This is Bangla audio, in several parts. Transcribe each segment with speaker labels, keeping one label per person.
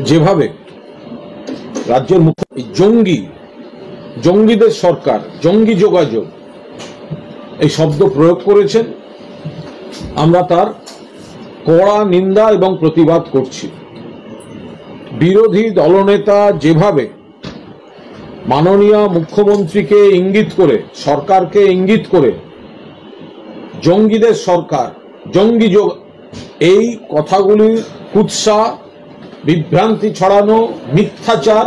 Speaker 1: যেভাবে রাজ্যের মুখ্য জঙ্গিদের সরকার, জঙ্গি যোগাযোগ এই শব্দ প্রয়োগ করেছেন, আমরা তার কড়া নিন্দা এবং প্রতিবাদ করছি। বিরোধী দলনেতা যেভাবে মাননীয় মুখ্যমন্ত্রীকে ইঙ্গিত করে, সরকারকে ইঙ্গিত করে জঙ্গিদের সরকার, জঙ্গি যোগ, এই কথাগুলি কুৎসা, বিভ্রান্তি ছড়ানো, মিথ্যাচার,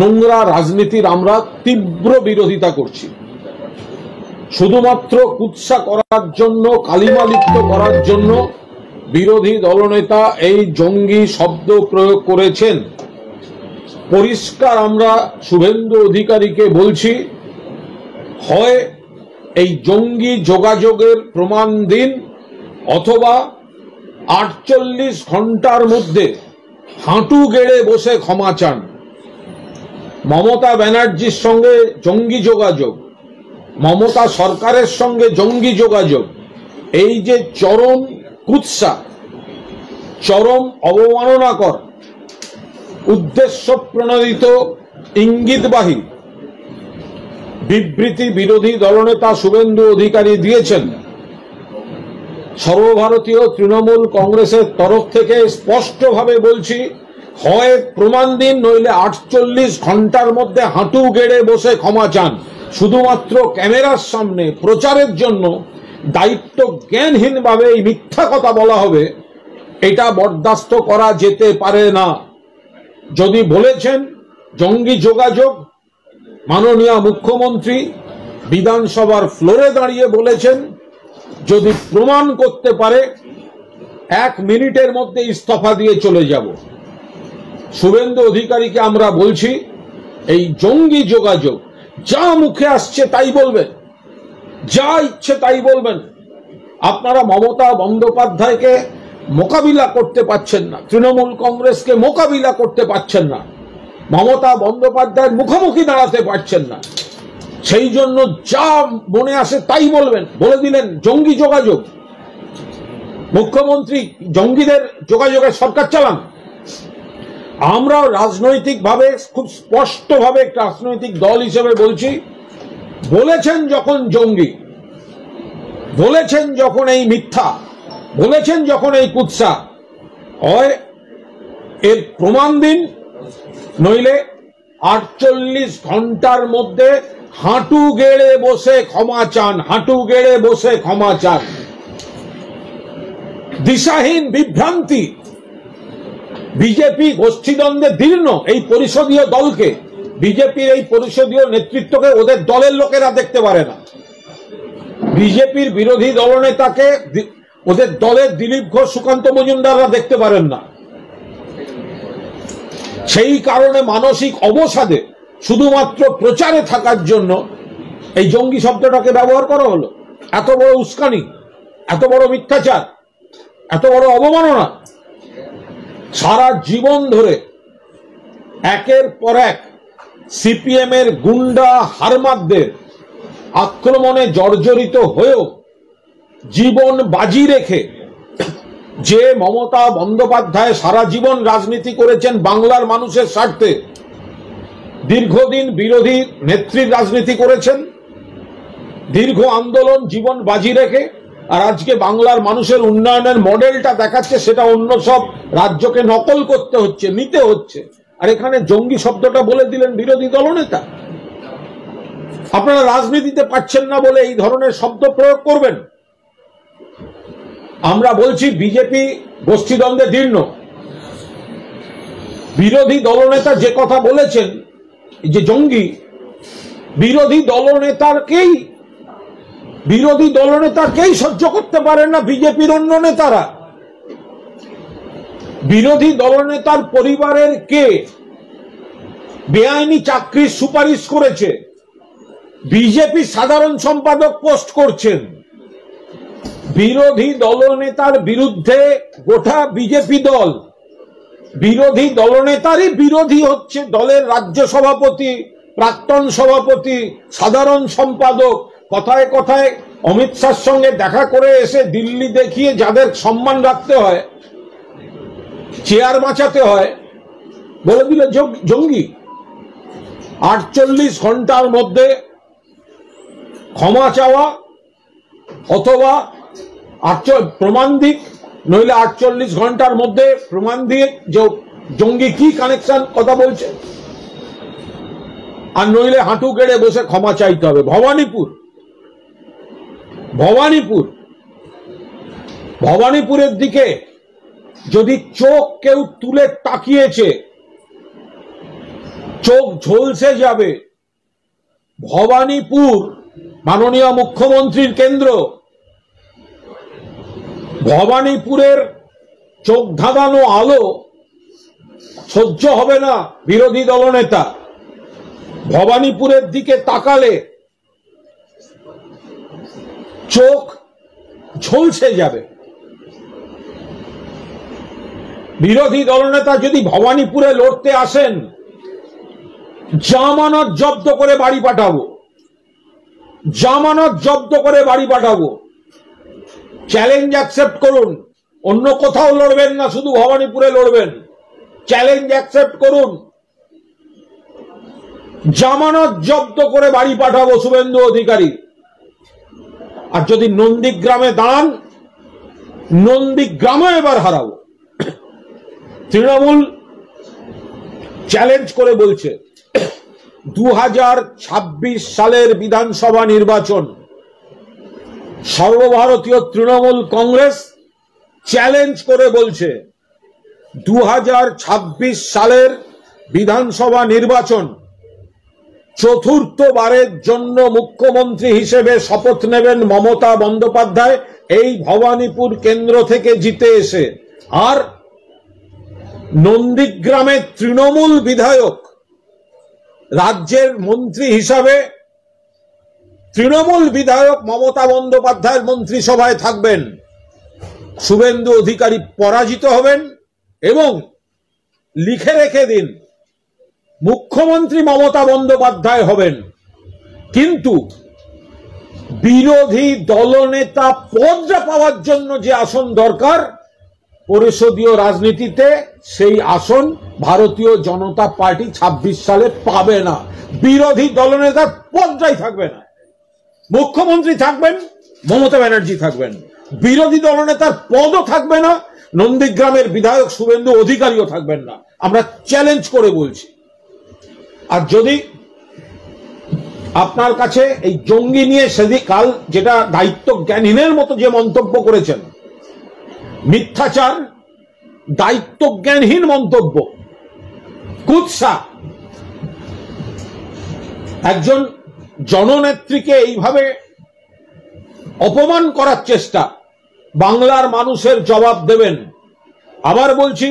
Speaker 1: নোংরা রাজনীতির আমরা তীব্র বিরোধিতা করছি। শুধুমাত্র কুৎসা করার জন্য, কালিমালিপ্ত করার জন্য বিরোধী দলনেতা এই জঙ্গি শব্দ প্রয়োগ করেছেন। পরিষ্কার আমরা শুভেন্দু অধিকারীকে বলছি, হয় এই জঙ্গি যোগাযোগের প্রমাণ দিন, অথবা 48 ঘন্টার মধ্যে হাঁটু গেড়ে বসে ক্ষমা চান। মমতা ব্যানার্জির সঙ্গে জঙ্গি যোগাযোগ, মমতা সরকারের সঙ্গে জঙ্গি যোগাযোগ, এই যে চরম কুৎসা, চরম অবমাননাকর, উদ্দেশ্য প্রণোদিত, ইঙ্গিতবাহী বিবৃতি বিরোধী দলনেতা শুভেন্দু অধিকারী দিয়েছেন। সর্বভারতীয় তৃণমূল কংগ্রেসের তরফ থেকে স্পষ্টভাবে বলছি, হয় প্রমাণ দিন, নইলে 48 ঘন্টার মধ্যে হাঁটু গেড়ে বসে ক্ষমা চান। শুধুমাত্র ক্যামেরার সামনে প্রচারের জন্য দায়িত্ব জ্ঞানহীনভাবে এই মিথ্যা কথা বলা হবে, এটা বরদাস্ত করা যেতে পারে না। যদি বলেছেন জঙ্গি যোগাযোগ, মাননীয় মুখ্যমন্ত্রী বিধানসভার ফ্লোরে দাঁড়িয়ে বলেছেন, যদি প্রমাণ করতে পারে 1 মিনিটের মধ্যে ইস্তফা দিয়ে চলে যাব। শুভেন্দু অধিকারীকে আমরা বলছি, এই জঙ্গি যোগাযোগ যা মুখে আসছে তাই বলবেন, যা ইচ্ছে তাই বলবেন। আপনারা মমতা বন্দ্যোপাধ্যায়কে মোকাবিলা করতে পারছেন না, তৃণমূল কংগ্রেসকে মোকাবিলা করতে পারছেন না, মমতা বন্দ্যোপাধ্যায়ের মুখোমুখি দাঁড়াতে পারছেন না, সেই জন্য যা মনে আসে তাই বলবেন। বলে দিলেন জঙ্গি যোগাযোগ। মুখ্যমন্ত্রী জঙ্গিদের যোগাযোগের সরকার চালান। আমরা রাজনৈতিকভাবে খুব স্পষ্টভাবে রাজনৈতিক দল হিসেবে বলছি, বলেছেন যখন জঙ্গি, বলেছেন যখন এই মিথ্যা, বলেছেন যখন এই কুৎসা, হয় এর প্রমাণ দিন, নইলে 48 ঘন্টার মধ্যে হাঁটু গেড়ে বসে ক্ষমা চান, হাঁটু গেড়ে বসে ক্ষমা চান। দিশাহীন বিভ্রান্তি, বিজেপি গোষ্ঠীদ্বন্দ্বে দীর্ণ এই পরিষদীয় দলকে, বিজেপির এই পরিষদীয় নেতৃত্বকে ওদের দলের লোকেরা দেখতে পারে না। বিজেপির বিরোধী দলনেতাকে ওদের দলের দিলীপ ঘোষ, সুকান্ত মজুমদাররা দেখতে পারেন না। সেই কারণে মানসিক অবসাদে শুধুমাত্র প্রচারে থাকার জন্য এই জঙ্গি শব্দটাকে ব্যবহার করা হলো। এত বড় উস্কানি, এত বড় মিথ্যাচার, এত বড় অবমাননা। সারা জীবন ধরে একের পর এক সিপিএম এর গুন্ডা হারমাদদের আক্রমণে জর্জরিত হয়েও জীবন বাজি রেখে যে মমতা বন্দ্যোপাধ্যায় সারা জীবন রাজনীতি করেছেন বাংলার মানুষের স্বার্থে, দীর্ঘদিন বিরোধী নেত্রীর রাজনীতি করেছেন, দীর্ঘ আন্দোলন, জীবন বাজি রেখে, আর আজকে বাংলার মানুষের উন্নয়নের মডেলটা দেখাচ্ছে, সেটা অন্য সব রাজ্যকে নকল করতে হচ্ছে, নিতে হচ্ছে। আর এখানে জঙ্গি শব্দটা বলে দিলেন বিরোধী দলনেতা। আপনারা রাজনীতিতে পাচ্ছেন না বলে এই ধরনের শব্দ প্রয়োগ করবেন? আমরা বলছি বিজেপি গোষ্ঠীদ্বন্দ্বে দীর্ণ। বিরোধী দলনেতা যে কথা বলেছেন, যে জঙ্গি, বিরোধী দলনেতাকেই সহ্য করতে পারেন না বিজেপির অন্য নেতারা। বিরোধী দলনেতার পরিবারের কে বেআইনি চাকরির সুপারিশ করেছে, বিজেপি সাধারণ সম্পাদক পোস্ট করছেন। বিরোধী দলনেতার বিরুদ্ধে গোটা বিজেপি দল, বিরোধী দলনেতারই বিরোধী হচ্ছে দলের রাজ্য সভাপতি, প্রাক্তন সভাপতি, সাধারণ সম্পাদক। কথায় কথায় অমিত শাহর সঙ্গে দেখা করে এসে দিল্লি দেখিয়ে যাদের সম্মান রাখতে হয়, চেয়ার বাঁচাতে হয়, বলে দিল জঙ্গি। 48 ঘন্টার মধ্যে ক্ষমা চাওয়া অথবা প্রমাণ দিক, নইলে 48 ঘন্টার মধ্যে প্রমাণ দিয়ে যে জঙ্গি কি কানেকশন কথা বলছে, আর নইলে হাঁটু গেড়ে বসে ক্ষমা চাইতে হবে। ভবানীপুরের দিকে যদি চোখ কেউ তুলে তাকিয়েছে চোখ ঝলসে যাবে। ভবানীপুর মাননীয় মুখ্যমন্ত্রীর কেন্দ্র। ভবানীপুরের চোখ ধাঁধানো আলো সহ্য হবে না বিরোধী দলনেতা। ভবানীপুরের দিকে তাকালে চোখ ঝলসে যাবে। বিরোধী দলনেতা যদি ভবানীপুরে লড়তে আসেন, জামানত জব্দ করে বাড়ি পাঠাবো, জামানত জব্দ করে বাড়ি পাঠাবো। চ্যালেঞ্জ অ্যাকসেপ্ট করুন, অন্য কোথাও লড়বেন না, শুধু ভবানীপুরে লড়বেন। চ্যালেঞ্জ অ্যাকসেপ্ট করুন, জামানত জব্দ করে বাড়ি পাঠাবো শুভেন্দু অধিকারী। আর যদি নন্দীগ্রামে দাঁড়ান, নন্দীগ্রামে এবার হারাবো। তৃণমূল চ্যালেঞ্জ করে বলছে 2026 সালের বিধানসভা নির্বাচন সর্বভারতীয় তৃণমূল কংগ্রেস চ্যালেঞ্জ করে বলছে 2026 সালের বিধানসভা নির্বাচন চতুর্থবারের জন্য মুখ্যমন্ত্রী হিসেবে শপথ নেবেন মমতা বন্দ্যোপাধ্যায় এই ভবানীপুর কেন্দ্র থেকে জিতে এসে। আর নন্দীগ্রামে তৃণমূল বিধায়ক রাজ্যের মন্ত্রী হিসাবে তৃণমূল বিধায়ক মমতা বন্দ্যোপাধ্যায়ের মন্ত্রিসভায় থাকবেন। শুভেন্দু অধিকারী পরাজিত হবেন এবং লিখে রেখে দিন মুখ্যমন্ত্রী মমতা বন্দ্যোপাধ্যায় হবেন। কিন্তু বিরোধী দলনেতা পদটা পাওয়ার জন্য যে আসন দরকার পরিষদীয় রাজনীতিতে, সেই আসন ভারতীয় জনতা পার্টি 26 সালে পাবে না। বিরোধী দলনেতার পদটাই থাকবে না। মুখ্যমন্ত্রী থাকবেন, মমতা ব্যানার্জি থাকবেন, বিরোধী দলনেতার পদও থাকবে না, নন্দীগ্রামের বিধায়ক শুভেন্দু অধিকারীও থাকবেন না। আমরা চ্যালেঞ্জ করে বলছি। আর যদি আপনার কাছে এই জঙ্গি নিয়ে সেদিন কাল যেটা দায়িত্ব জ্ঞানহীনের মতো যে মন্তব্য করেছেন, মিথ্যাচার, দায়িত্ব জ্ঞানহীন মন্তব্য, কুৎসা, একজন জননেত্রীকে এইভাবে অপমান করার চেষ্টা, বাংলার মানুষের জবাব দেবেন। আবার বলছি,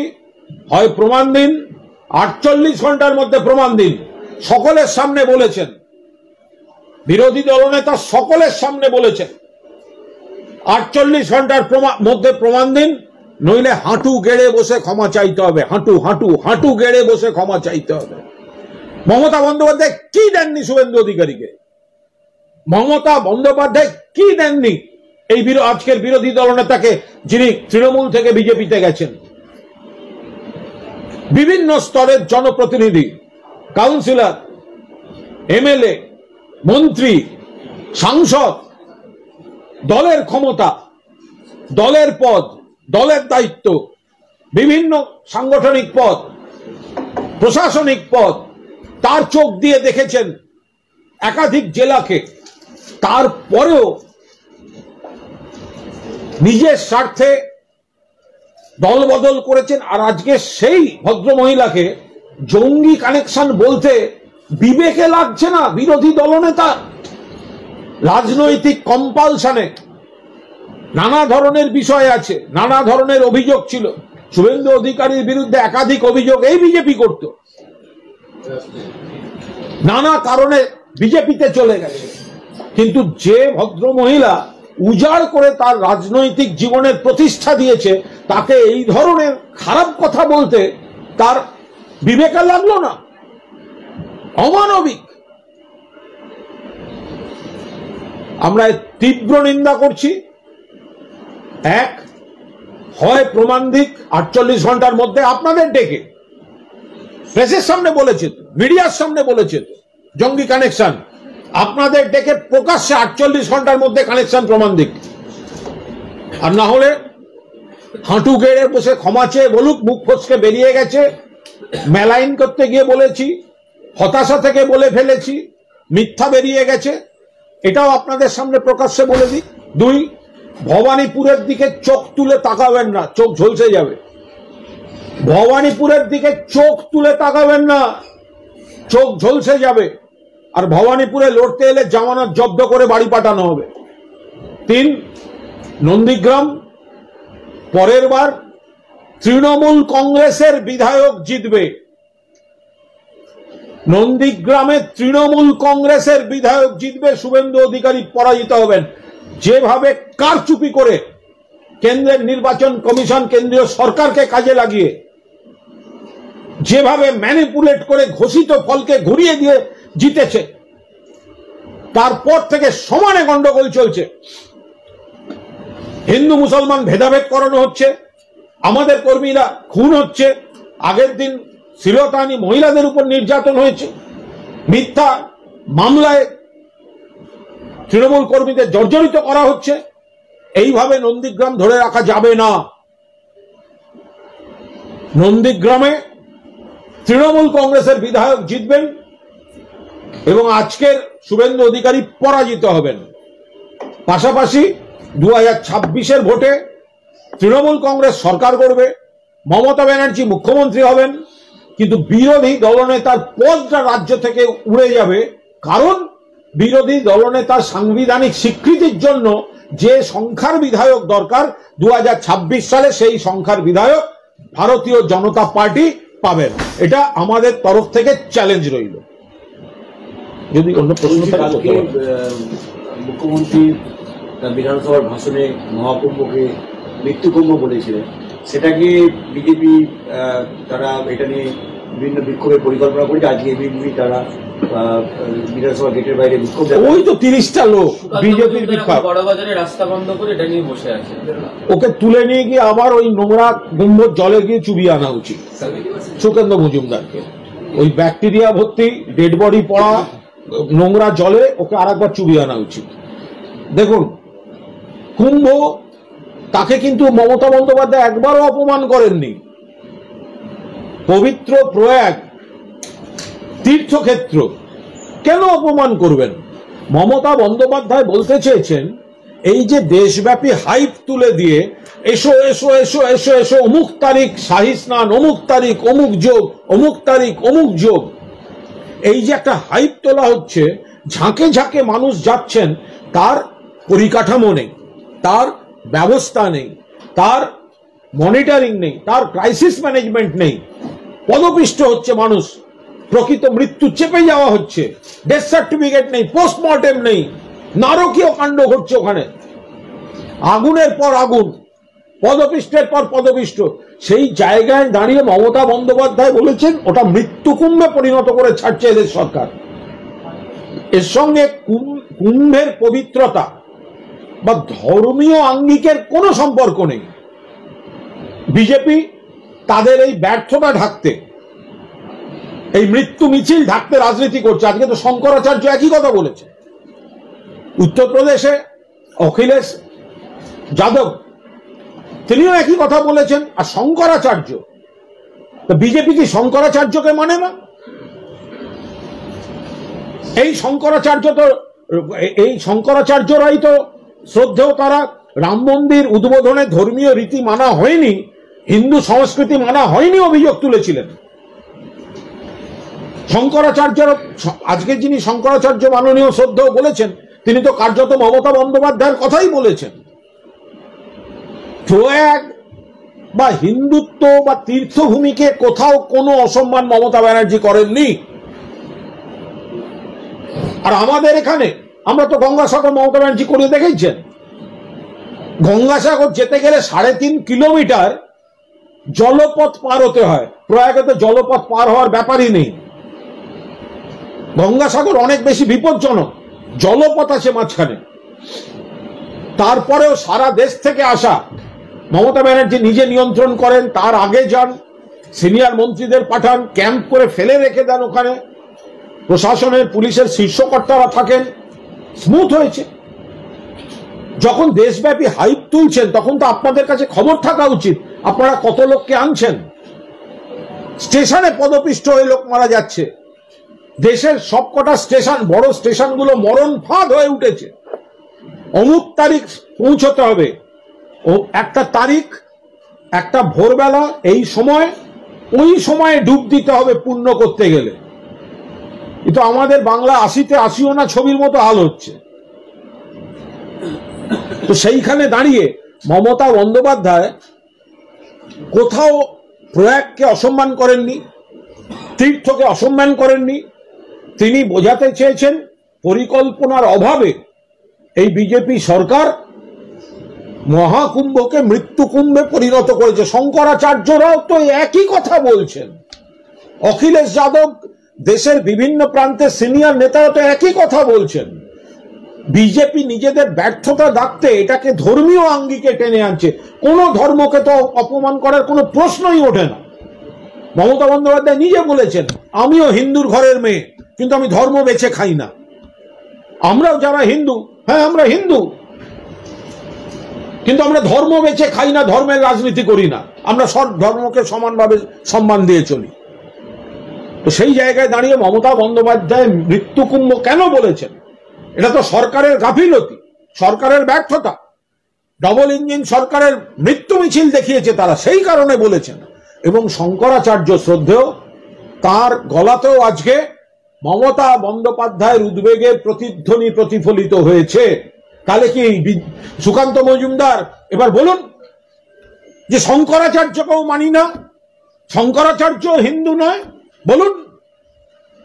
Speaker 1: হয় প্রমাণ দিন, 48 ঘন্টার মধ্যে প্রমাণ দিন। সকলের সামনে বলেছেন, বিরোধী দলনেতা সকলের সামনে বলেছেন 48 ঘন্টার মধ্যে প্রমাণ দিন, নইলে হাঁটু গেড়ে বসে ক্ষমা চাইতে হবে। হাঁটু গেড়ে বসে ক্ষমা চাইতে হবে। মমতা বন্দ্যোপাধ্যায় কি দেননি শুভেন্দু অধিকারীকে? মমতা বন্দ্যোপাধ্যায় কি দেননি এই আজকের বিরোধী দলনেতাকে, যিনি তৃণমূল থেকে বিজেপিতে গেছেন? বিভিন্ন স্তরের জনপ্রতিনিধি, কাউন্সিলর, এমএলএ, মন্ত্রী, সাংসদ, দলের ক্ষমতা, দলের পদ, দলের দায়িত্ব, বিভিন্ন সাংগঠনিক পদ, প্রশাসনিক পদ, তার চোখ দিয়ে দেখেছেন একাধিক জেলাকে। তারপরেও নিজের স্বার্থে দল বদল করেছেন। আর আজকে সেই ভদ্রমহিলাকে জঙ্গি কানেকশন বলতে বিবেকে লাগছে না বিরোধী দলনেতা। রাজনৈতিক কম্পালশনে নানা ধরনের বিষয় আছে, নানা ধরনের অভিযোগ ছিল। শুভেন্দু অধিকারীর বিরুদ্ধে একাধিক অভিযোগ এই বিজেপি করত, নানা কারণে বিজেপিতে চলে গেছে। কিন্তু যে ভদ্রমহিলা উজাড় করে তার রাজনৈতিক জীবনের প্রতিষ্ঠা দিয়েছে, তাকে এই ধরনের খারাপ কথা বলতে তার বিবেকে লাগলো না। অমানবিক। আমরা তীব্র নিন্দা করছি। এক, হয় প্রমাণ দিক 48 ঘন্টার মধ্যে আপনাদের ডেকে, প্রেসের সামনে বলেছে, মিডিয়ার সামনে বলেছে জঙ্গি কানেকশন। আপনাদের ডেকে প্রকাশ্যে 48 ঘন্টার মধ্যে কানেকশন প্রমাণ দিক, আর না হলে হাঁটু গেড়ে বসে ক্ষমা চেয়ে বলুক মুখ ফসকে বেরিয়ে গেছে, মেলাইন করতে গিয়ে বলেছি, হতাশা থেকে বলে ফেলেছি, মিথ্যা বেরিয়ে গেছে, এটাও আপনাদের সামনে প্রকাশ্যে বলে দিই। 2, ভবানীপুরের দিকে চোখ তুলে তাকাবেন না, চোখ ঝলসে যাবে। ভবানীপুরের দিকে চোখ তুলে তাকাবেন না, চোখ ঝলসে যাবে। আর ভবানীপুরে লড়তে এলে জামানত জব্দ করে বাড়ি পাঠানো হবে। 3, নন্দীগ্রাম পরের বার তৃণমূল কংগ্রেসের বিধায়ক জিতবে। নন্দীগ্রামে তৃণমূল কংগ্রেসের বিধায়ক জিতবে, শুভেন্দু অধিকারী পরাজিত হবেন। যেভাবে কারচুপি করে কেন্দ্রের নির্বাচন কমিশন কেন্দ্রীয় সরকারকে কাজে লাগিয়ে যেভাবে ম্যানিপুলেট করে ঘোষিত ফলকে ঘুরিয়ে দিয়ে জিতেছে, তারপর থেকে সমানে গন্ডগোল চলছে। হিন্দু মুসলমান ভেদাভেদ করানো হচ্ছে, আমাদের কর্মীরা খুন হচ্ছে, আগের দিন শ্লীলতাহানি মহিলাদের উপর নির্যাতন হয়েছে, মিথ্যা মামলায় তৃণমূল কর্মীদের জর্জরিত করা হচ্ছে। এইভাবে নন্দীগ্রাম ধরে রাখা যাবে না। নন্দীগ্রামে তৃণমূল কংগ্রেসের বিধায়ক জিতবেন এবং আজকের শুভেন্দু অধিকারী পরাজিত হবেন। পাশাপাশি 2026-এর ভোটে তৃণমূল কংগ্রেস সরকার করবে, মমতা ব্যানার্জি মুখ্যমন্ত্রী হবেন, কিন্তু বিরোধী দলনেতার পদটা রাজ্য থেকে উড়ে যাবে। কারণ বিরোধী দলনেতার সাংবিধানিক স্বীকৃতির জন্য যে সংখ্যার বিধায়ক দরকার 2026 সালে সেই সংখ্যার বিধায়ক ভারতীয় জনতা পার্টি পাবেন। এটা আমাদের তরফ থেকে চ্যালেঞ্জ রইল। যদি অন্য প্রশ্ন থাকে,
Speaker 2: মুখ্যমন্ত্রী বিধানসভার ভাষণে মহাকুম্ভকে মৃত্যুকুম্ভ বলেছিলেন, সেটাকে বিজেপি তারা এটা নিয়ে বিভিন্ন বিক্ষোভের পরিকল্পনা করেছে। আজকে বিজেপি তারা বিধানসভা গেটের বাইরে বিক্ষোভ,
Speaker 1: ওই তো 30টা লোক বিজেপির বিক্ষোভ,
Speaker 3: বড়বাজারে রাস্তা বন্ধ করে এটা নিয়ে বসে আছে।
Speaker 1: ওকে তুলে নিয়ে গিয়ে আবার ওই নোংরা গম্ভীর জলে গিয়ে চুবিয়ে আনা উচিত সুকেন্দ্র মজুমদারকে। ওই ব্যাকটেরিয়া ভর্তি ডেড বডি পড়া নোংরা জলে ওকে আরেকবার চুবিয়ে আনা উচিত। দেখুন, কুম্ভ তাকে কিন্তু মমতা বন্দ্যোপাধ্যায় একবারও অপমান করেননি। পবিত্র প্রয়াগ তীর্থক্ষেত্র, কেন অপমান করবেন? মমতা বন্দ্যোপাধ্যায় বলতে চেয়েছেন এই যে দেশব্যাপী হাইপ তুলে দিয়ে এসো এসো এসো এসো এসো, অমুক তারিখ শাহী স্নান, অমুক তারিখ অমুক যোগ, অমুক তারিখ অমুক যোগ, এই যে একটা হাইপ তোলা হচ্ছে, ঝাঁকে ঝাঁকে মানুষ যাচ্ছেন, তার পরিকাঠামো নেই, তার ব্যবস্থা নেই, তার মনিটরিং নেই, তার ক্রাইসিস ম্যানেজমেন্ট নেই। পদপিষ্ট হচ্ছে মানুষ, প্রকৃত মৃত্যু চেপে যাওয়া হচ্ছে, ডেথ সার্টিফিকেট নেই, পোস্টমর্টেম নেই, নারকীয় কাণ্ড ঘটছে ওখানে, আগুনের পর আগুন, পদপিষ্টের পর পদপিষ্ট। সেই জায়গায় দাঁড়িয়ে মমতা বন্দ্যোপাধ্যায় বলেছেন ওটা মৃত্যুকুম্ভে পরিণত করে ছাড়ছে এদের সরকার। এর সঙ্গে কুম্ভের পবিত্রতা বা ধর্মীয় আঙ্গিকের কোনো সম্পর্ক নেই। বিজেপি তাদের এই ব্যর্থতা ঢাকতে, এই মৃত্যু মিছিল ঢাকতে রাজনীতি করছে। আজকে তো শঙ্করাচার্য একই কথা বলেছে, উত্তরপ্রদেশে অখিলেশ যাদব তিনিও একই কথা বলেছেন। আর শঙ্করাচার্য, তো বিজেপি কি শঙ্করাচার্যকে মানে না? এই শঙ্করাচার্যরাই তো শ্রদ্ধেয়, তারা রাম মন্দির উদ্বোধনে ধর্মীয় রীতি মানা হয়নি, হিন্দু সংস্কৃতি মানা হয়নি অভিযোগ তুলেছিলেন। শঙ্করাচার্য, আজকে যিনি শঙ্করাচার্য মাননীয় শ্রদ্ধেয় বলেছেন, তিনি তো কার্যত মমতা বন্দ্যোপাধ্যায়ের কথাই বলেছেন। প্রয়াগ বা হিন্দুত্ব বা তীর্থভূমিকে কোথাও কোনো অসম্মান মমতা ব্যানার্জি করেননি। আর আমাদের এখানে আমরা তো গঙ্গাসাগর মমতা ব্যানার্জি করে দেখেছেন। গঙ্গাসাগর যেতে গেলে 3.5 কিলোমিটার জলপথ পার হতে হয়, প্রয়াগে তো জলপথ পার হওয়ার ব্যাপারই নেই। গঙ্গাসাগর অনেক বেশি বিপজ্জনক, জলপথ আছে মাঝখানে। তারপরেও সারা দেশ থেকে আসা, মমতা ব্যানার্জি নিজে নিয়ন্ত্রণ করেন, তার আগে যান, সিনিয়র মন্ত্রীদের পাঠান, ক্যাম্প করে ফেলে রেখে দেন ওখানে, প্রশাসনের পুলিশের শীর্ষকর্তারা থাকেন, স্মুথ হয়েছে। যখন দেশব্যাপী হাইপ তুলছেন তখন তো আপনাদের কাছে খবর থাকা উচিত আপনারা কত লোককে আনছেন। স্টেশনে পদপিষ্ট হয়ে লোক মারা যাচ্ছে, দেশের সবকটা স্টেশন, বড় স্টেশনগুলো মরণ ফাঁদ হয়ে উঠেছে। অমুক তারিখ পৌঁছতে হবে, ও একটা তারিখ, একটা ভোরবেলা, এই সময়, ওই সময়ে ডুব দিতে হবে পূর্ণ করতে গেলে। কিন্তু আমাদের বাংলা 80-তে 80ও না ছবির মতো হাল হচ্ছে। তো সেইখানে দাঁড়িয়ে মমতা বন্দ্যোপাধ্যায় কোথাও প্রয়াগকে অসম্মান করেননি, তীর্থকে অসম্মান করেননি। তিনি বোঝাতে চেয়েছেন পরিকল্পনার অভাবে এই বিজেপি সরকার মহাকুম্ভকে মৃত্যুকুম্ভে পরিণত করেছে। শঙ্করাচার্যরাও তো একই কথা বলছেন, অখিলেশ যাদব, দেশের বিভিন্ন প্রান্তের সিনিয়র নেতারা তো একই কথা বলছেন। বিজেপি নিজেদের ব্যর্থতা ডাকতে এটাকে ধর্মীয় আঙ্গিকে টেনে আনছে। কোন ধর্মকে তো অপমান করার কোনো প্রশ্নই ওঠে না। মমতা বন্দ্যোপাধ্যায় নিজে বলেছেন, আমিও হিন্দুর ঘরের মেয়ে, কিন্তু আমি ধর্ম বেছে খাই না। আমরাও যারা হিন্দু, হ্যাঁ আমরা হিন্দু, কিন্তু আমরা ধর্ম বেছে খাই না, ধর্মের রাজনীতি করি না, আমরা সব ধর্মকে সমানভাবে সম্মান দিয়ে চলি। তো সেই জায়গায় দাঁড়িয়ে মমতা বন্দ্যোপাধ্যায় মৃত্যুকুম্ভ কেন বলেছেন? এটা তো সরকারের গাফিলতি, সরকারের ব্যর্থতা। ডবল ইঞ্জিন সরকারের মৃত্যু মিছিল দেখিয়েছে তারা, সেই কারণে বলেছেন। এবং শঙ্করাচার্য শ্রদ্ধেয়, তার গলাতেও আজকে মমতা বন্দ্যোপাধ্যায়ের উদ্বেগের প্রতিধ্বনি প্রতিফলিত হয়েছে। তাহলে কি সুকান্ত মজুমদার এবার বলুন যে শঙ্করাচার্যকেও মানি না, শঙ্করাচার্য হিন্দু নয়? বলুন,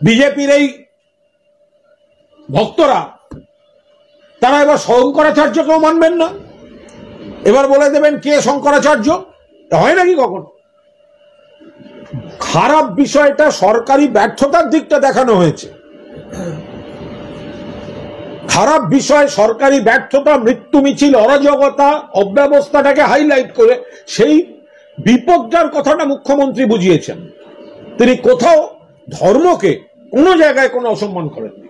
Speaker 1: বিজেপির এই ভক্তরা তারা এবার শঙ্করাচার্যকেও মানবেন না? এবার বলে দেবেন কে শঙ্করাচার্য? হয় নাকি কখনো? খারাপ বিষয়টা সরকারি ব্যর্থতার দিকটা দেখানো হয়েছে। খারাপ বিষয় সরকারি ব্যর্থতা, মৃত্যু মিছিল, অরাজকতা, অব্যবস্থাটাকে হাইলাইট করে সেই বিপদটার কথাটা মুখ্যমন্ত্রী বুঝিয়েছেন। তিনি কোথাও ধর্মকে কোনো জায়গায় কোনো অসম্মান করেননি।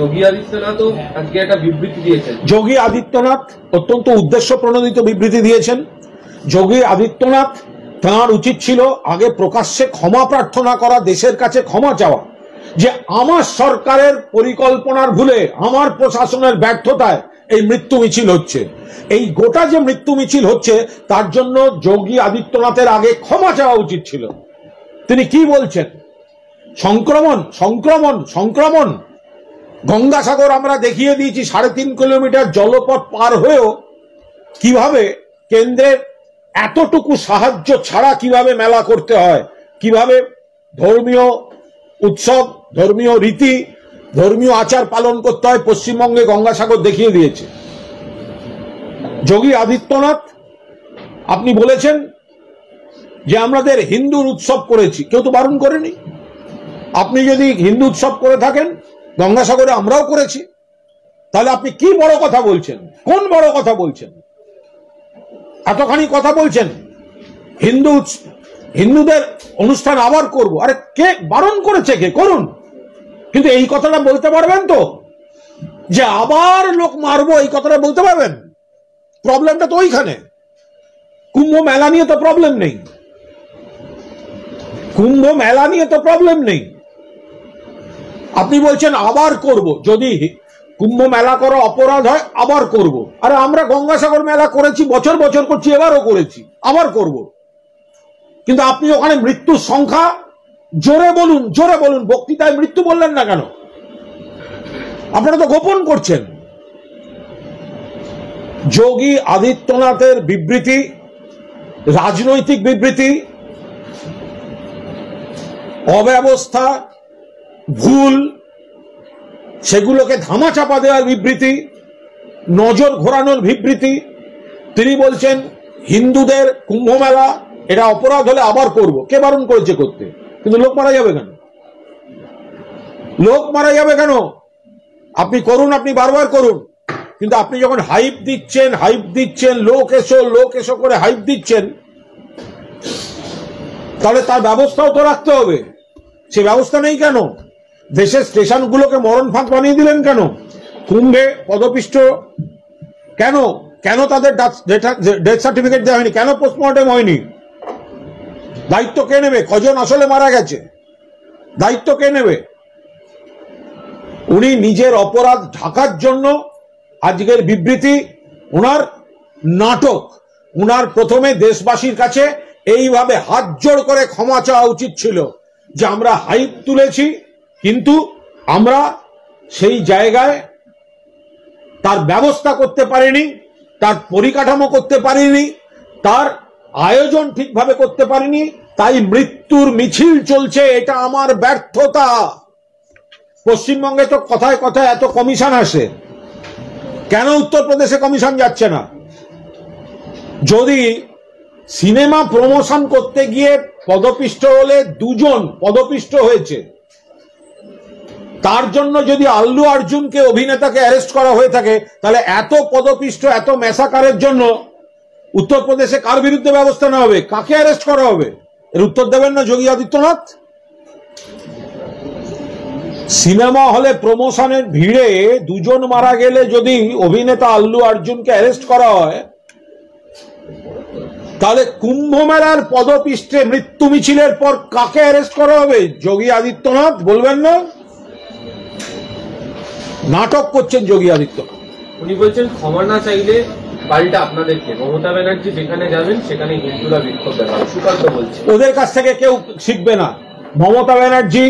Speaker 3: যোগী আদিত্যনাথও আজকে একটা বিবৃতি দিয়েছেন।
Speaker 1: যোগী আদিত্যনাথ অত্যন্ত উদ্দেশ্য প্রণোদিত বিবৃতি দিয়েছেন। যোগী আদিত্যনাথ, তাঁর উচিত ছিল আগে প্রকাশ্যে ক্ষমা প্রার্থনা করা, দেশের কাছে ক্ষমা চাওয়া, যে আমার সরকারের পরিকল্পনার ভুলে, আমার প্রশাসনের ব্যর্থতায় এই মৃত্যু মিছিল হচ্ছে। এই গোটা যে মৃত্যু মিছিল হচ্ছে তার জন্য যোগী আদিত্যনাথের আগে ক্ষমা চাওয়া উচিত ছিল। তিনি কি বলছেন? সংক্রমণ, সংক্রমণ, সংক্রমণ। গঙ্গাসাগর আমরা দেখিয়ে দিয়েছি, 3.5 কিলোমিটার জলপথ পার হয়েও কিভাবে কেন্দ্রের এতটুকু সাহায্য ছাড়া কিভাবে মেলা করতে হয়, কিভাবে ধর্মীয় উৎসব, ধর্মীয় রীতি, ধর্মীয় আচার পালন করতে হয়, পশ্চিমবঙ্গে গঙ্গাসাগর দেখিয়ে দিয়েছে। যোগী আদিত্যনাথ, আপনি বলেছেন যে আমাদের হিন্দুর উৎসব করেছি, কেউ তো বারণ করেনি। আপনি যদি হিন্দু উৎসব করে থাকেন, গঙ্গাসাগরে আমরাও করেছি, তাহলে আপনি কি বড় কথা বলছেন? কোন বড় কথা বলছেন? এতখানি কথা বলছেন হিন্দুদের অনুষ্ঠান আবার করব। আরে কে বারণ করেছে? কে? করুন, কিন্তু এই কথাটা বলতে পারবেন তো, যে আবার লোক মারবো, এই কথাটা বলতে পারবেন? প্রবলেমটা তো ওইখানে। কুম্ভ মেলা নিয়ে তো প্রবলেম নেই, কুম্ভ মেলা নিয়ে তো প্রবলেম নেই। আপনি বলছেন আবার করব, যদি কুম্ভ মেলা করা অপরাধ হয় আবার করব। আরে আমরা গঙ্গাসাগর মেলা করেছি, বছর বছর করছি, এবারও করেছি, আবার করব। কিন্তু আপনি ওখানে মৃত্যুর সংখ্যা জোরে বলুন, জোরে বলুন। বক্তৃতায় মৃত্যু বললেন না কেন? আপনারা তো গোপন করছেন। যোগী আদিত্যনাথের বিবৃতি রাজনৈতিক বিবৃতি, অব্যবস্থা, ভুল, সেগুলোকে ধামাচাপা দেওয়ার বিবৃতি, নজর ঘোরানোর বিবৃতি। তিনি বলছেন হিন্দুদের কুম্ভ মেলা এটা অপরাধ হলে আবার করব। কে বারণ করেছে করতে? কিন্তু লোক মারা যাবে কেন? লোক মারা যাবে কেন? আপনি করুন, আপনি বারবার করুন, কিন্তু আপনি যখন হাইপ দিচ্ছেন লোক এসো করে হাইপ দিচ্ছেন, তাহলে তার ব্যবস্থাও তো রাখতে হবে। সে ব্যবস্থা নেই কেন? দেশের স্টেশনগুলোকে মরণ ফাঁক বানিয়ে দিলেন কেন? কুম্ভে পদপিষ্ট কেন? কেন তাদের ডেথ সার্টিফিকেট দেওয়া হয়নি? কেন পোস্টমর্টেম হয়নি? দায়িত্ব কে নেবে? কজন আসলে মারা গেছে? দায়িত্ব কে নেবে? উনি নিজের অপরাধ ঢাকার জন্য আজকের বিবৃতি, ওনার নাটক। উনার প্রথমে দেশবাসীর কাছে এইভাবে হাত জোড় করে ক্ষমা চাওয়া উচিত ছিল যে আমরা হাইপ তুলেছি, কিন্তু আমরা সেই জায়গায় তার ব্যবস্থা করতে পারিনি, তার পরিকাঠামো করতে পারিনি, তার আয়োজন ঠিকভাবে করতে পারিনি, তাই মৃত্যুর মিছিল চলছে, এটা আমার ব্যর্থতা। পশ্চিমবঙ্গে তো কথায় কথায় এত কমিশন আসে, কেন উত্তরপ্রদেশে কমিশন যাচ্ছে না? যদি সিনেমা প্রমোশন করতে গিয়ে পদপিষ্ট হলে, দুজন পদপিষ্ট হয়েছে, তার জন্য যদি আল্লু অর্জুনকে অভিনেতাকে অ্যারেস্ট করা হয়ে থাকে, তাহলে এত পদপিষ্ট, এত ম্যাসাকারের জন্য উত্তরপ্রদেশে কার বিরুদ্ধে ব্যবস্থা নেওয়া হবে? কাকে অ্যারেস্ট করা হবে? এর উত্তর দেবেন না যোগী আদিত্যনাথ? সিনেমা হলে প্রমোশনের ভিড়ে দুজন মারা গেলে যদি অভিনেতা আল্লু অর্জুনকে অ্যারেস্ট করা হয়, তাহলে কুম্ভ মেলার পদপিষ্টে মৃত্যু মিছিলের পর কাকে অ্যারেস্ট করা হবে? যোগী আদিত্যনাথ বলবেন না? নাটক করছেন যোগী আদিত্যনাথ।
Speaker 3: উনি বলছেন ক্ষমা না চাইলে পাল্টা আপনাদেরকে, মমতা ব্যানার্জি যেখানে যাবেন সেখানে হিন্দুরা বিক্ষোভ দেখাবে, সুকান্ত বলছে।
Speaker 1: ওদের কাছ থেকে কেউ শিখবে না। মমতা ব্যানার্জি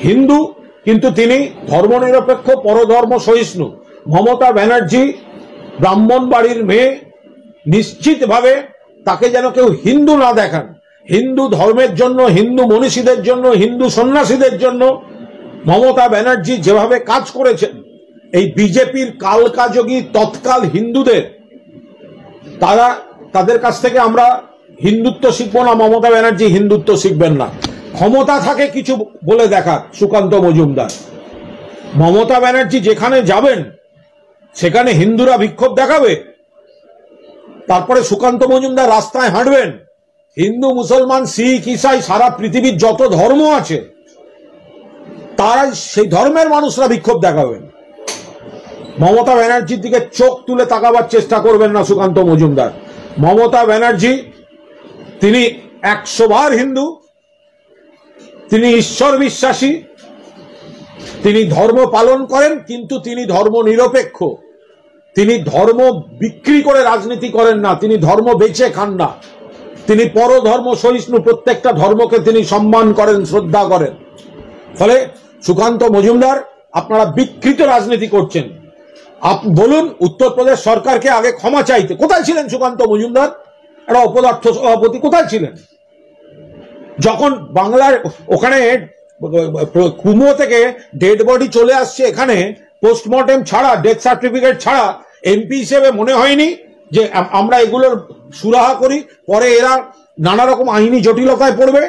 Speaker 1: হিন্দু, কিন্তু তিনি ধর্মনিরপেক্ষ, পরধর্ম সহিষ্ণু। মমতা ব্যানার্জি ব্রাহ্মণ বাড়ির মেয়ে, নিশ্চিতভাবে তাকে যেন কেউ হিন্দু না দেখান। হিন্দু ধর্মের জন্য, হিন্দু মনীষীদের জন্য, হিন্দু সন্ন্যাসীদের জন্য মমতা ব্যানার্জি যেভাবে কাজ করেছেন, এই বিজেপির কালকাযোগী তৎকাল হিন্দুদের, তাদের কাছ থেকে আমরা হিন্দুত্ব শিখবো না, মমতা ব্যানার্জি হিন্দুত্ব শিখবেন না। ক্ষমতা থাকে কিছু বলে দেখা সুকান্ত মজুমদার। মমতা ব্যানার্জি যেখানে যাবেন সেখানে হিন্দুরা বিক্ষোভ দেখাবে, তারপরে সুকান্ত মজুমদার রাস্তায় হাঁটবেন, হিন্দু, মুসলমান, শিখ, ইসাই, সারা পৃথিবীর যত ধর্ম আছে তারা, সেই ধর্মের মানুষরা বিক্ষোভ দেখাবেন। মমতা ব্যানার্জির দিকে চোখ তুলে তাকাবার চেষ্টা করবেন না সুকান্ত মজুমদার। মমতা ব্যানার্জি তিনি 100 বার হিন্দু, তিনি ঈশ্বর বিশ্বাসী, তিনি ধর্ম পালন করেন, কিন্তু তিনি ধর্ম নিরপেক্ষ। তিনি ধর্ম বিক্রি করে রাজনীতি করেন না, তিনি ধর্ম বেচে খান না, তিনি পরধর্ম সহিষ্ণু, প্রত্যেকটা ধর্মকে তিনি সম্মান করেন, শ্রদ্ধা করেন। ফলে সুকান্ত মজুমদার, আপনারা বিকৃত রাজনীতি করছেন। বলুন উত্তরপ্রদেশ সরকারকে আগে ক্ষমা চাইতে। কোথায় ছিলেন সুকান্ত মজুমদার? একটা অপদার্থ সভাপতি কোথায় ছিলেন যখন বাংলার ওখানে কুম্ভ থেকে ডেড বডি চলে আসছে এখানে পোস্টমর্টেম ছাড়া, ডেথ সার্টিফিকেট ছাড়া? এমপি হিসেবে মনে হয়নি যে আমরা এগুলোর সুরাহা করি, পরে এরা নানা রকম আইনি জটিলতায় পড়বে,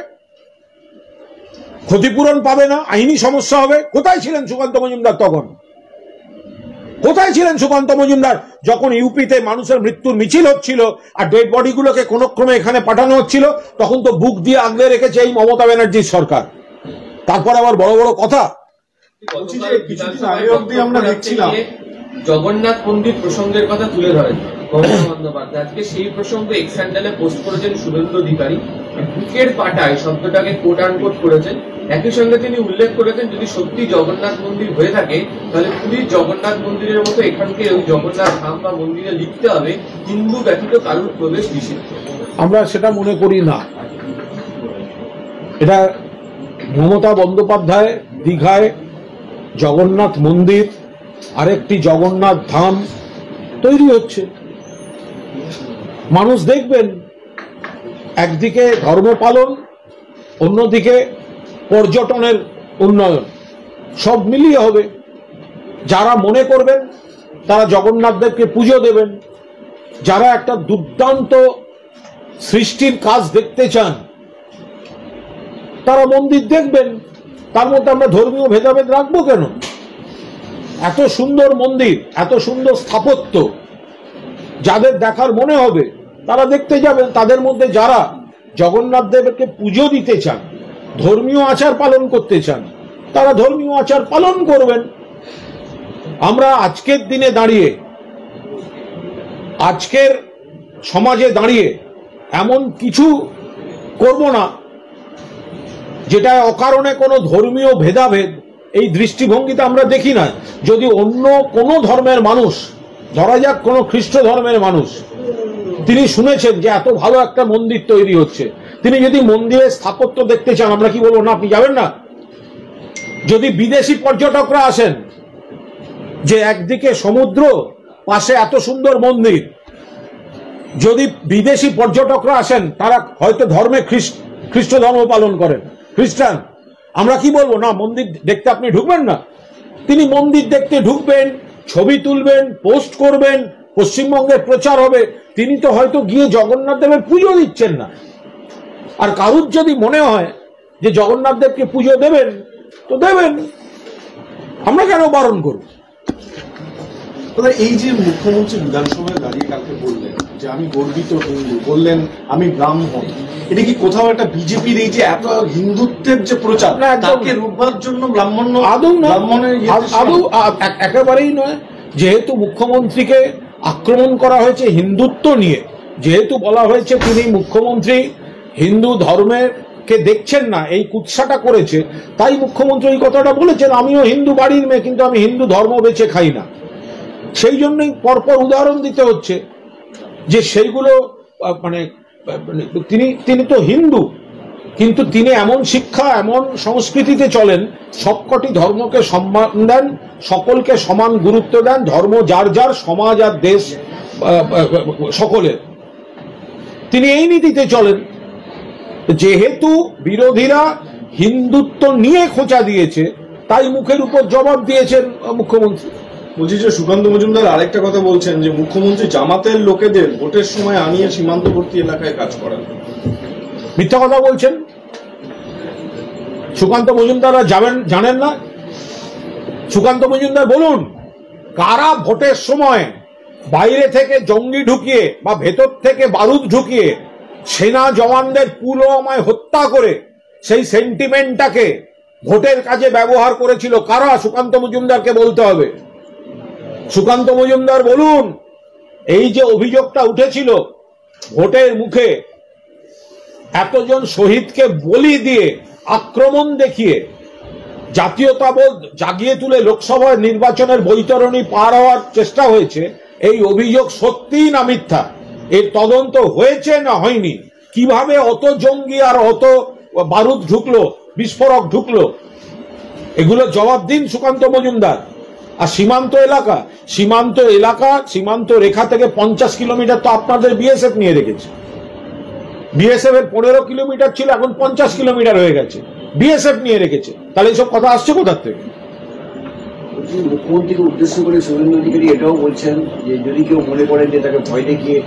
Speaker 1: ক্ষতিপূরণ পাবে না, আইনি সমস্যা হবে? কোথায় ছিলেন সুকান্ত মজুমদার তখন? কোথায় ছিলেন সুকান্ত মজুমদার যখন ইউপিতে মানুষের মৃত্যুর মিছিল হচ্ছিল আর ডেড বডিগুলোকে কোন ক্রমে এখানে পাঠানো হচ্ছিল? তখন তো বুক দিয়ে আগলে রেখেছে এই মমতা ব্যানার্জির সরকার। তারপর আবার বড় বড় কথা।
Speaker 3: আমরা দেখছিলাম জগন্নাথ মন্দির প্রসঙ্গের কথা তুলে ধরেন মমতা বন্দ্যোপাধ্যায়। আজকে সেই প্রসঙ্গে এক্স হ্যান্ডেলে পোস্ট করেছেন শুভেন্দু অধিকারী, বুকের পাটায় শব্দটাকে কোট আনকোট করেছেন। একই সঙ্গে তিনি উল্লেখ করেছেন যদি সত্যি জগন্নাথ মন্দির হয়ে থাকে তাহলে পুরীর জগন্নাথ মন্দিরের মতো এখানকে ওই জগন্নাথ ধাম বা মন্দিরে লিখতে হবে হিন্দু ব্যতীত কারুর প্রবেশ নিষিদ্ধ।
Speaker 1: আমরা সেটা মনে করি না। এটা মমতা বন্দ্যোপাধ্যায় দীঘায় জগন্নাথ মন্দির, আরেকটি জগন্নাথ ধাম তৈরি হচ্ছে, মানুষ দেখবেন। একদিকে ধর্ম পালন, অন্যদিকে পর্যটনের উন্নয়ন, সব মিলিয়ে হবে। যারা মনে করবেন তারা জগন্নাথদেবকে পুজো দেবেন, যারা একটা দুর্দান্ত সৃষ্টির কাজ দেখতে চান তারা মন্দির দেখবেন। তার মধ্যে আমরা ধর্মীয় ভেদাভেদ রাখবো কেন? এত সুন্দর মন্দির, এত সুন্দর স্থাপত্য, যাদের দেখার মনে হবে তারা দেখতে যাবেন। তাদের মধ্যে যারা জগন্নাথ দেবকে পুজো দিতে চান, ধর্মীয় আচার পালন করতে চান, তারা ধর্মীয় আচার পালন করবেন। আমরা আজকের দিনে দাঁড়িয়ে, আজকের সমাজে দাঁড়িয়ে এমন কিছু করব না যেটা অকারণে কোনো ধর্মীয় ভেদাভেদ, এই দৃষ্টিভঙ্গিতে আমরা দেখি না। যদি অন্য কোনো ধর্মের মানুষ, ধরা যাক কোনো খ্রিস্ট ধর্মের মানুষ, তিনি শুনেছেন যে এত ভালো একটা মন্দির তৈরি হচ্ছে, তিনি যদি মন্দিরের স্থাপত্য দেখতে চান, আমরা কি বলবো না আপনি যাবেন না? যদি বিদেশি পর্যটকরা আসেন, যে একদিকে সমুদ্র, পাশে এত সুন্দর মন্দির, যদি বিদেশি পর্যটকরা আসেন, তারা হয়তো ধর্মে খ্রিস্ট ধর্ম পালন করেন, খ্রিস্টান, আমরা কি বলবো না মন্দির দেখতে আপনি ঢুকবেন না? তিনি মন্দির দেখতে ঢুকবেন, ছবি তুলবেন, পোস্ট করবেন, পশ্চিমবঙ্গের প্রচার হবে। তিনি তো হয়তো গিয়ে জগন্নাথ দেবের পুজো দিচ্ছেন না। আর কারুর যদি মনে হয় যে জগন্নাথ দেবকে পুজো দেবেন তো দেবেন, আমরা কেন বারণ করব?
Speaker 4: এই যে মুখ্যমন্ত্রী বিধানসভায় দাঁড়িয়ে কালকে বললেন যে আমি গর্বিত হিন্দু, বললেন আমি ব্রাহ্মণ, এটা কি কোথাও একটা বিজেপির এই যে এত হিন্দুত্বের যে প্রচার, তাকে রূপবার জন্য ব্রাহ্মণ
Speaker 1: আদৌ একেবারেই নয়। যেহেতু মুখ্যমন্ত্রীকে আক্রমণ করা হয়েছে হিন্দুত্ব নিয়ে, যেহেতু বলা হয়েছে তিনি মুখ্যমন্ত্রী হিন্দু ধর্মের কে দেখছেন না, এই কুৎসাটা করেছে, তাই মুখ্যমন্ত্রী এই কথাটা বলেছেন, আমিও হিন্দু বাড়ির মেয়ে, কিন্তু আমি হিন্দু ধর্ম বেছে খাই না। সেই জন্যই পরপর উদাহরণ দিতে হচ্ছে যে সেইগুলো মানে তিনি তো হিন্দু, কিন্তু তিনি এমন শিক্ষা, এমন সংস্কৃতিতে চলেন, সবকটি ধর্মকে সম্মান দেন, সকলকে সমান গুরুত্ব দেন, ধর্ম যার যার, সমাজ আর দেশ সকলের, তিনি এই নীতিতে চলেন। যেহেতু বিরোধীরা হিন্দুত্ব নিয়ে খোঁচা দিয়েছে, তাই মুখের উপর জবাব দিয়েছেন মুখ্যমন্ত্রী।
Speaker 4: বলছি যে সুকান্ত মজুমদার আরেকটা কথা বলছেন যে মুখ্যমন্ত্রী জামাতের লোকেদের ভোটের সময় আনিয়ে সীমান্তবর্তী এলাকায় কাজ করেন।
Speaker 1: মিথ্যা কথা বলছেন। সুকান্ত মজুমদাররা জানেন না? সুকান্ত মজুমদার বলুন, কারা ভোটের সময় বাইরে থেকে জঙ্গি ঢুকিয়ে বা ভেতর থেকে বারুদ ঢুকিয়ে সেনা জওয়ানদের পুলওয়ামায় হত্যা করে সেই সেন্টিমেন্টটাকে ভোটের কাজে ব্যবহার করেছিল কারা? সুকান্ত মজুমদারকে বলতে হবে। সুকান্ত মজুমদার বলুন, এই যে অভিযোগটা উঠেছিল ভোটের মুখে এতজন শহীদকে বলি দিয়ে, আক্রমণ দেখিয়ে, জাতীয়তাবোধ জাগিয়ে তুলে লোকসভার নির্বাচনের বৈতরণী পার হওয়ার চেষ্টা হয়েছে, এই অভিযোগ সত্যিই না মিথ্যা? এর তদন্ত হয়েছে না হয়নি? কিভাবে অত জঙ্গি আর অত বারুদ ঢুকলো, বিস্ফোরক ঢুকলো? এগুলো জবাব দিন সুকান্ত মজুমদার। আর সীমান্ত এলাকা, সীমান্ত রেখা থেকে 50 কিলোমিটার তো আপনাদের বিএসএফ নিয়ে রেখেছে। বিএসএফ এর 15 কিলোমিটার ছিল, এখন 50 কিলোমিটার হয়ে গেছে, বিএসএফ নিয়ে রেখেছে। তাহলে এইসব কথা আসছে কোথার থেকে?
Speaker 2: মুখ্যমন্ত্রীকে উদ্দেশ্য করে শুভেন্দু অধিকারী এটাও বলছেন যে যদি কেউ মনে করেন যে তাকে ভয় দেখিয়ে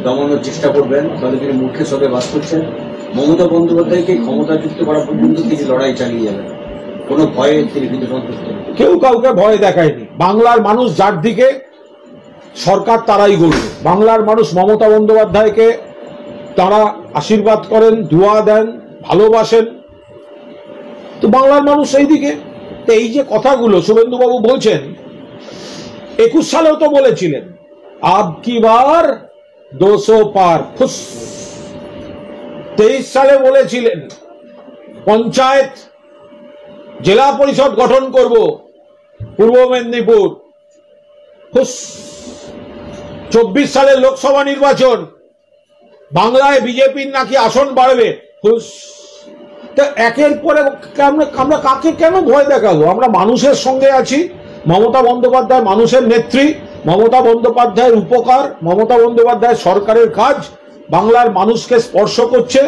Speaker 2: দমানোর চেষ্টা করবেন, তাহলে তিনি মূর্খের সঙ্গে বাস করছেন। মমতা বন্দ্যোপাধ্যায়কে ক্ষমতাচ্যুত করা পর্যন্ত তিনি লড়াই চালিয়ে যাবেন, কোনো ভয়ে তিনি কিন্তু সন্তুষ্ট।
Speaker 1: কেউ কাউকে ভয় দেখায়নি। বাংলার মানুষ যার দিকে, সরকার তারাই গড়বে। বাংলার মানুষ মমতা বন্দ্যোপাধ্যায়কে তারা আশীর্বাদ করেন, দোয়া দেন, ভালোবাসেন, তো বাংলার মানুষ সেই দিকে। এই যে কথাগুলো শুভেন্দুবাবু বলছেন, 21 সালেও তো বলেছিলেন আব কি বার 200 পার ফুস। 23 সালে বলেছিলেন পঞ্চায়েত, জেলা পরিষদ গঠন করব পূর্ব মেদিনীপুর, ফুস। 24 সালের লোকসভা নির্বাচন, বাংলায় বিজেপির নাকি আসন বাড়বে, ফুস। তো একের পরে আমরা কাকে কেন ভয় দেখাবো? আমরা মানুষের সঙ্গে আছি। মমতা বন্দ্যোপাধ্যায় মানুষের নেত্রী, মমতা বন্দ্যোপাধ্যায়ের উপকার, মমতা বন্দ্যোপাধ্যায় সরকারের কাজ বাংলার মানুষকে স্পর্শ করছে।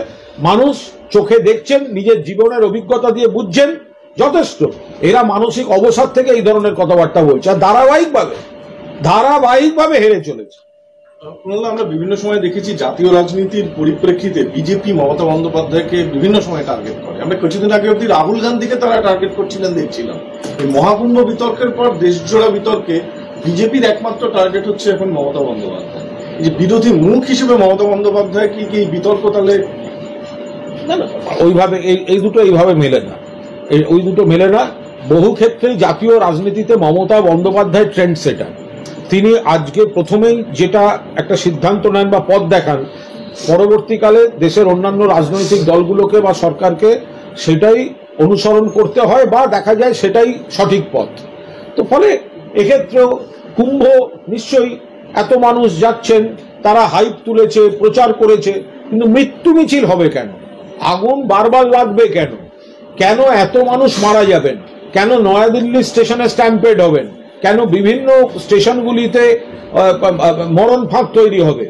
Speaker 1: মানুষ চোখে দেখছেন, নিজের জীবনের অভিজ্ঞতা দিয়ে বুঝছেন, যথেষ্ট। এরা মানসিক অবসাদ থেকে এই ধরনের কথাবার্তা বলছে, আর ধারাবাহিকভাবে হেরে চলেছে।
Speaker 4: আমরা বিভিন্ন সময় দেখেছি জাতীয় রাজনীতির পরিপ্রেক্ষিতে বিজেপি মমতা বন্দ্যোপাধ্যায়কে বিভিন্ন সময় টার্গেট করে। আমরা কিছুদিন আগে অব্দি রাহুল গান্ধীকে তারা টার্গেট করছিলেন দেখছিলাম। এই মহাকুম্ভ বিতর্কের পর দেশজোড়া বিতর্কে বিজেপির একমাত্র টার্গেট হচ্ছে এখন মমতা বন্দ্যোপাধ্যায়। এই যে বিরোধী মুখ হিসেবে মমতা বন্দ্যোপাধ্যায় কি এই বিতর্ক তাহলে
Speaker 1: না ওইভাবে এই দুটো এইভাবে মেলে না, ওই দুটো মেলে না। বহু ক্ষেত্রেই জাতীয় রাজনীতিতে মমতা বন্দ্যোপাধ্যায় ট্রেন্ড সেটার। তিনি আজকে প্রথমেই যেটা একটা সিদ্ধান্ত নেন বা পথ দেখান, পরবর্তীকালে দেশের অন্যান্য রাজনৈতিক দলগুলোকে বা সরকারকে সেটাই অনুসরণ করতে হয় বা দেখা যায় সেটাই সঠিক পথ। তো ফলে এক্ষেত্রেও কুম্ভ নিশ্চয়ই এত মানুষ যাচ্ছেন, তারা হাইপ তুলেছে, প্রচার করেছে, কিন্তু মৃত্যু মিছিল হবে কেন? আগুন বারবার লাগবে কেন? কেন এত মানুষ মারা যাবেন? কেন নয়াদিল্লি স্টেশনে স্ট্যাম্পেড হবেন? কেন বিভিন্ন স্টেশনগুলিতে মরণ ফাঁক তৈরি হবে?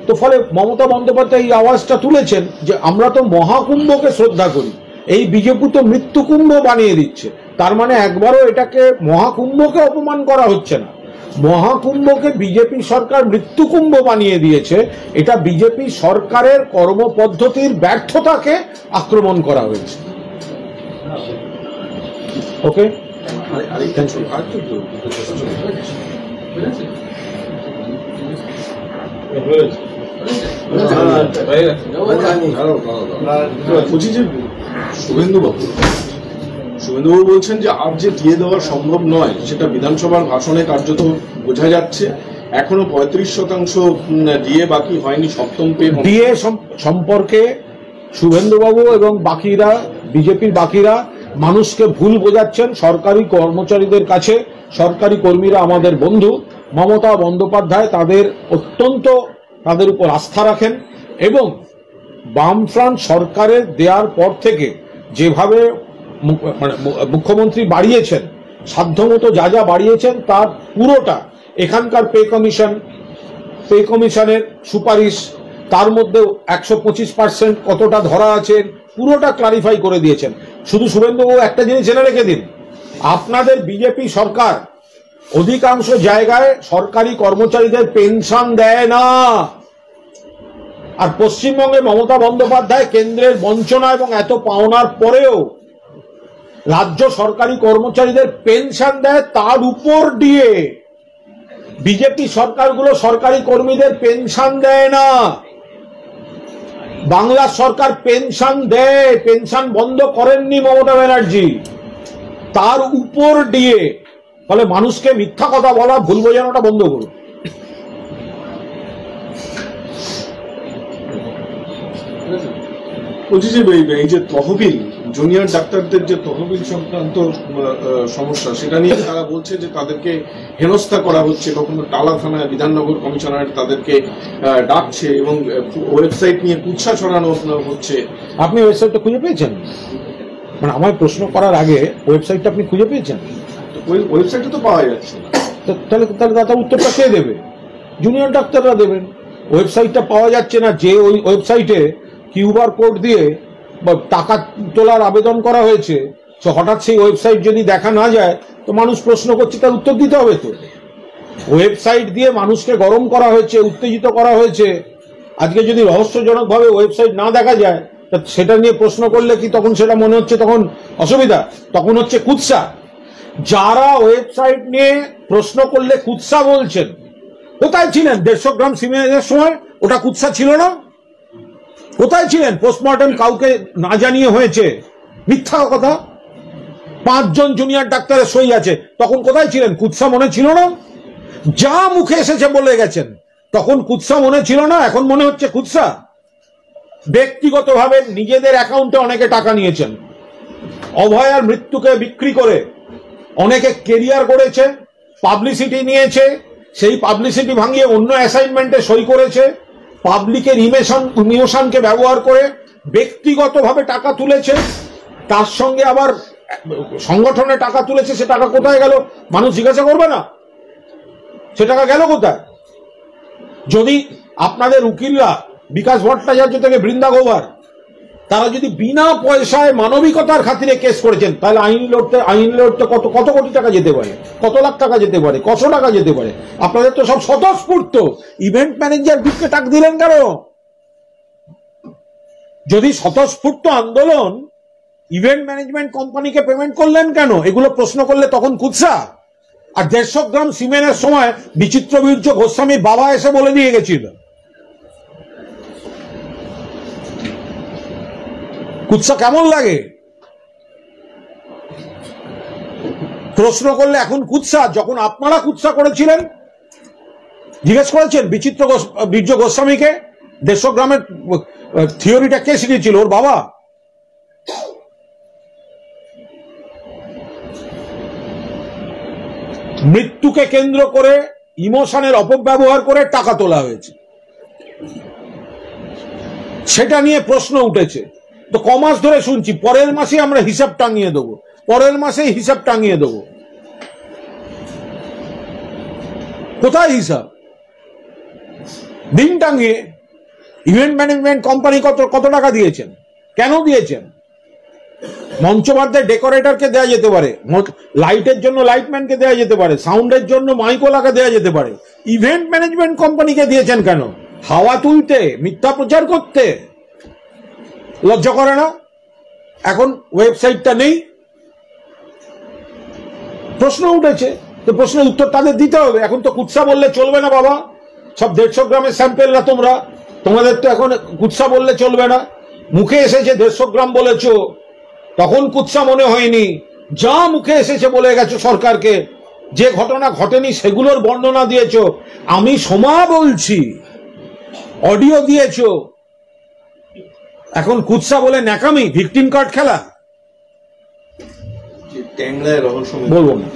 Speaker 1: তো ফলে মমতা বন্দ্যোপাধ্যায় এই আওয়াজটা তুলেছেন যে আমরা তো মহাকুম্ভকে শ্রদ্ধা করি, এই বিজেপি তো মৃত্যুকুম্ভ বানিয়ে দিচ্ছে। তার মানে একবারও এটাকে মহাকুম্ভকে অপমান করা হচ্ছে না, মহাকুম্ভকে বিজেপি সরকার মৃত্যুকুম্ভ বানিয়ে দিয়েছে। এটা বিজেপি সরকারের কর্মপদ্ধতির ব্যর্থতাকে আক্রমণ করা হয়েছে। ওকে,
Speaker 4: বলছি যে শুভেন্দুবাবু বলছেন যে আর যে দিয়ে দেওয়া সম্ভব নয় সেটা বিধানসভার ভাষণে কার্যত বোঝা যাচ্ছে। এখনো 35% দিয়ে বাকি হয়নি সপ্তম পে
Speaker 1: দিয়ে সম্পর্কে শুভেন্দুবাবু এবং বাকিরা, বিজেপির বাকিরা মানুষকে ভুল বোঝাচ্ছেন সরকারি কর্মচারীদের কাছে। সরকারি কর্মীরা আমাদের বন্ধু, মমতা বন্দ্যোপাধ্যায় তাদের উপর আস্থা রাখেন এবং বামফ্রন্ট সরকারের দেওয়ার পর থেকে যেভাবে মুখ্যমন্ত্রী বাড়িয়েছেন, সাধ্যমতো যা যা বাড়িয়েছেন তার পুরোটা এখানকার পে কমিশনের সুপারিশ, তার মধ্যে 125% কতটা ধরা আছে পুরোটা ক্লারিফাই করে দিয়েছেন। শুধু শুভেন্দুবাবু একটা জিনিস জেনে রেখে দিন, আপনাদের বিজেপি সরকার অধিকাংশ জায়গায় সরকারি কর্মচারীদের পেনশন দেয় না। আর পশ্চিমবঙ্গে মমতা বন্দ্যোপাধ্যায় কেন্দ্রের বঞ্চনা এবং এত পাওনার পরেও রাজ্য সরকারি কর্মচারীদের পেনশন দেয়, তার উপর দিয়ে বিজেপি সরকারগুলো সরকারি কর্মীদের পেনশন দেয় না। বাংলা সরকার পেনশন দেয়, পেনশন বন্ধ করেননি মমতা ব্যানার্জি, তার উপর দিয়ে। ফলে মানুষকে মিথ্যা কথা বলা, ভুল বোঝানোটা বন্ধ করুন।
Speaker 4: বলছি যে এই যে তহবিল, জুনিয়র ডাক্তারদের যে তহবিল সংক্রান্ত সমস্যা, সেটা নিয়ে তারা বলছে যে তাদেরকে হেনস্থা করা হচ্ছে। কখনো টালা থানায় বিধাননগর কমিশনারেট তাদেরকে ডাকছে এবং ওয়েবসাইট নিয়ে কুৎসা ছড়ানো হচ্ছে।
Speaker 1: আপনি ওয়েবসাইটটা খুঁজে পেয়েছেন? মানে আমার প্রশ্ন করার আগে ওয়েবসাইটটা আপনি খুঁজে পেয়েছেন?
Speaker 4: ওয়েবসাইটে তো পাওয়া যাচ্ছে না।
Speaker 1: তাহলে দাদা উত্তরটা কে দেবে? জুনিয়র ডাক্তাররা দেবেন। ওয়েবসাইটটা পাওয়া যাচ্ছে না, যে ওই ওয়েবসাইটে কিউআর কোড দিয়ে টাকা তোলার আবেদন করা হয়েছে, হঠাৎ সেই ওয়েবসাইট যদি দেখা না যায় তো মানুষ প্রশ্ন করছে, তার উত্তর দিতে হবে তো। ওয়েবসাইট দিয়ে মানুষকে গরম করা হয়েছে, উত্তেজিত করা হয়েছে। আজকে যদি রহস্যজনকভাবে ওয়েবসাইট না দেখা যায়, সেটা নিয়ে প্রশ্ন করলে কি তখন সেটা মনে হচ্ছে তখন অসুবিধা? তখন হচ্ছে কুৎসা। যারা ওয়েবসাইট নিয়ে প্রশ্ন করলে কুৎসা বলছেন, কোথায় ছিলেন 150 গ্রাম সিমেন্টের সময়? ওটা কুৎসা ছিল না? কোথায় ছিলেন? পোস্টমর্টম কাউকে না জানিয়ে হয়েছে, মিথ্যা কথা। 5 জন জুনিয়র ডাক্তারের সই আছে, তখন কোথায় ছিলেন? কুৎসা মনে ছিল না? যা মুখে এসেছে বলে গেছেন, তখন কুৎসা মনে ছিল না, এখন মনে হচ্ছে কুৎসা। ব্যক্তিগতভাবে নিজেদের অ্যাকাউন্টে অনেকে টাকা নিয়েছেন, অভয়ার মৃত্যুকে বিক্রি করে অনেকে কেরিয়ার করেছে, পাবলিসিটি নিয়েছে, সেই পাবলিসিটি ভাঙিয়ে অন্য অ্যাসাইনমেন্টে সই করেছে, পাবলিকের ইমোশনকে ব্যবহার করে ব্যক্তিগতভাবে টাকা তুলেছে, তার সঙ্গে আবার সংগঠনে টাকা তুলেছে। সে টাকা কোথায় গেল মানুষ জিজ্ঞাসা করবে না? সে টাকা গেল কোথায়? যদি আপনাদের উকিলরা বিকাশ ভট্টাচার্য থেকে বৃন্দা গোভার তারা যদি বিনা পয়সায় মানবিকতার খাতিরে কেস করেছেন, তাহলে আইন লড়তে কত কোটি টাকা যেতে পারে, কত লাখ টাকা যেতে পারে, কত টাকা যেতে পারে। আপনাদের তো সব স্বতঃস্ফূর্ত। ইভেন্ট ম্যানেজার গ্রুপকে টাকা দিলেন কেন? যদি স্বতঃস্ফূর্ত আন্দোলন, ইভেন্ট ম্যানেজমেন্ট কোম্পানিকে পেমেন্ট করলেন কেন? এগুলো প্রশ্ন করলে তখন কুৎসা। আর 150 গ্রাম সিমেন্টের সময় বিচিত্রবীর্য গোস্বামীর বাবা এসে বলে দিয়ে গেছিল। কুৎসা কেমন লাগে? প্রশ্ন করলে এখন কুৎসা। যখন আপনারা কুৎসা করেছিলেন, জিজ্ঞেস করেছেন বীর্য গোস্বামীকে 150 গ্রামের থিওরিটা কে শিখিয়েছিল? ওর বাবা। মৃত্যুকে কেন্দ্র করে ইমোশনের অপব্যবহার করে টাকা তোলা হয়েছে, সেটা নিয়ে প্রশ্ন উঠেছে। তো কমাস ধরে শুনছি পরের মাসে আমরা হিসাব টাঙিয়ে দেবো, পরের মাসেই হিসাব টাঙিয়ে দেবো। কোথায় হিসাব? দিন টাঙিয়ে। ইভেন্ট ম্যানেজমেন্ট কোম্পানি কত টাকা দিয়েছেন, কেন দিয়েছেন? মঞ্চবাদ্যের ডেকোরেটরকে দেওয়া যেতে পারে, লাইটের জন্য লাইটম্যানকে দেওয়া যেতে পারে, সাউন্ডের জন্য মাইকোলাকে দেওয়া যেতে পারে। ইভেন্ট ম্যানেজমেন্ট কোম্পানিকে দিয়েছেন কেন? হাওয়া তুলতে, মিথ্যা প্রচার করতে। লজ্জা করে না? এখন ওয়েবসাইটটা নেই, প্রশ্ন উঠেছে, তো প্রশ্নের উত্তর তাদের দিতে হবে। এখন তো কুৎসা বললে চলবে না বাবা। সব 150 গ্রামের স্যাম্পেলরা তোমাদের তো এখন কুৎসা বললে চলবে না। মুখে এসেছে 150 গ্রাম বলেছো, তখন কুৎসা মনে হয়নি। যা মুখে এসেছে বলে গেছো সরকারকে, যে ঘটনা ঘটেনি সেগুলোর বর্ণনা দিয়েছো। আমি সোমা বলছি, অডিও দিয়েছো, এখন কুৎসা বলে ন্যাকামি, ভিকটিম কার্ড খেলা। বলবো না।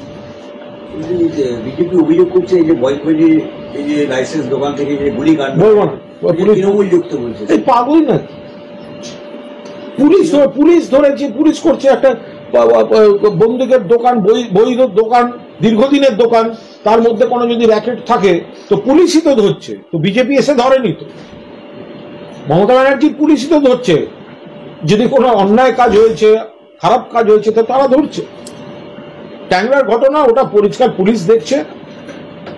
Speaker 2: বিজেপি অভিযোগ করছে এই যে বয়কটের, এই যে লাইসেন্স দোকান থেকে যে গুলিকাণ্ড,
Speaker 1: বলবো না,
Speaker 2: তৃণমূল যুক্ত বলছে।
Speaker 1: পাগল না? পুলিশ ধরেছে, পুলিশ করছে একটা বন্দুকের দোকান, বৈধ দোকান, দীর্ঘদিনের দোকান, তার মধ্যে কোনো যদি র্যাকেট থাকে তো পুলিশই তো ধরছে। তো বিজেপি এসে ধরেনি তো, মমতা ব্যানার্জির পুলিশই তো ধরছে। যদি কোনো অন্যায় কাজ হয়েছে, খারাপ কাজ হয়েছে, তো তারা ধরছে। ট্যাংরার ঘটনা ওটা পরিষ্কার পুলিশ দেখছে।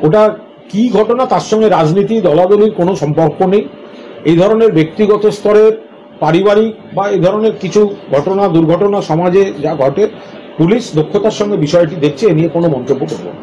Speaker 1: ওটা কি ঘটনা, তার সঙ্গে রাজনীতি দলাদলির কোনো সম্পর্ক নেই। এই ধরনের ব্যক্তিগত স্তরের, পারিবারিক বা এই ধরনের কিছু ঘটনা, দুর্ঘটনা সমাজে যা ঘটে, পুলিশ দক্ষতার সঙ্গে বিষয়টি দেখছে। এ নিয়ে কোনো মন্তব্য করব না।